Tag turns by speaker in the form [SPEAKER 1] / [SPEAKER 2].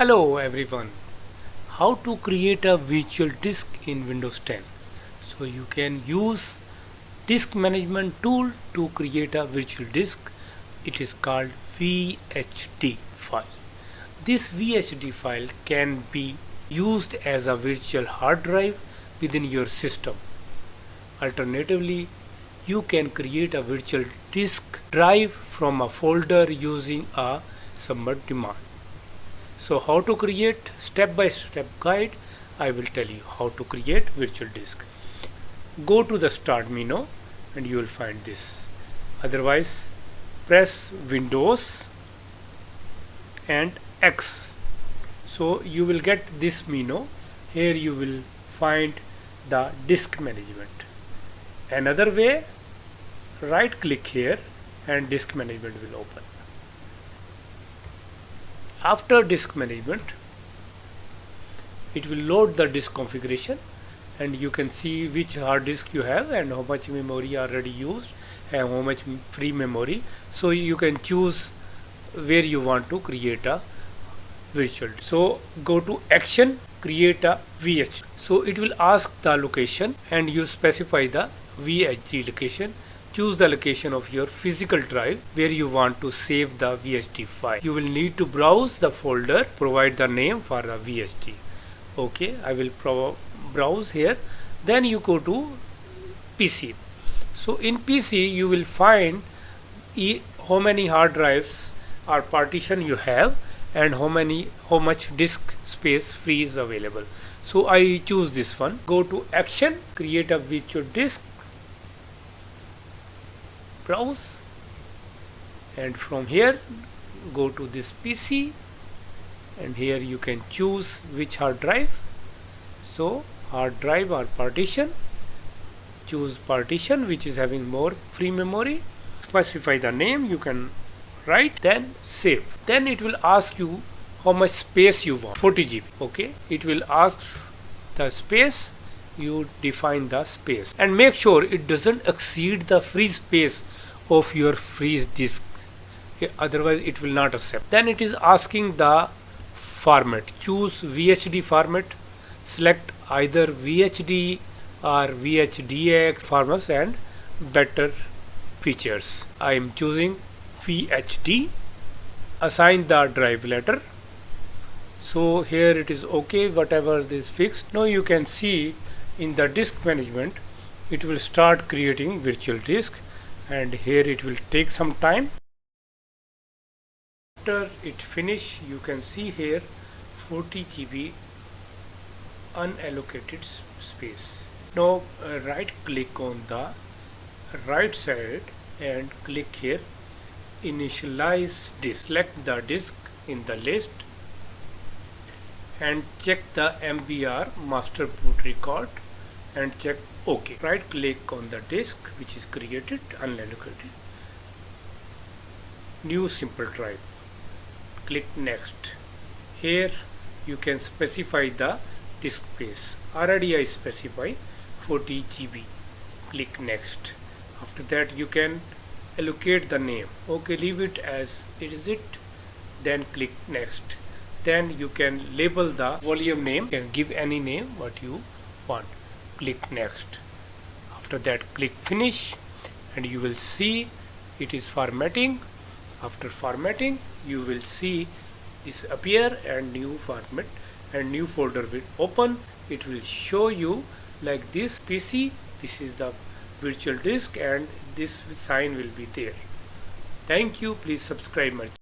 [SPEAKER 1] Hello everyone, how to create a virtual disk in Windows 10. So you can use disk management tool to create a virtual disk. It is called VHD file. This VHD file can be used as a virtual hard drive within your system. Alternatively, you can create a virtual disk drive from a folder using a subst command. So how to create, step-by-step guide, I will tell you how to create virtual disk. Go to the start menu and you will find this. Otherwise, press Windows and X. So you will get this menu. Here you will find the disk management. Another way, right click here and disk management will open. After disk management, it will load the disk configuration and you can see which hard disk you have and how much memory already used and how much free memory. So you can choose where you want to create a virtual. So go to action, create a VHD. So it will ask the location and you specify the VHD location. Choose the location of your physical drive where you want to save the VHD file. You will need to browse the folder, provide the name for the VHD. Okay, I will browse here. Then you go to PC. So in PC you will find how many hard drives or partition you have and how much disk space free is available. So I choose this one. Go to action, create a virtual disk, browse, and from here go to this PC and here you can choose which hard drive. So hard drive or partition, choose partition which is having more free memory, specify the name, you can write, then save. Then it will ask you how much space you want, 40 GB. Okay, it will ask the space, you define the space and make sure it doesn't exceed the free space of your free disk, otherwise it will not accept. Then it is asking the format, choose VHD format, select either VHD or VHDX formats and better features. I am choosing VHD, assign the drive letter. So here it is okay, whatever is fixed. Now you can see in the disk management it will start creating virtual disk and here it will take some time. After it finish, you can see here 40 GB unallocated space. Now right click on the right side and click here initialize disk. Select the disk in the list and check the MBR master boot record and check OK. Right click on the disk which is created, unallocated, new simple drive, click next. Here you can specify the disk space. Already I specify 40 GB. Click next. After that you can allocate the name. Okay, leave it as it is it. Then click next. Then you can label the volume name. You can give any name what you want. Click next. After that click finish and you will see it is formatting. After formatting you will see this appear and new format and new folder will open. It will show you like this PC, this is the virtual disk and this sign will be there. Thank you. Please subscribe my channel.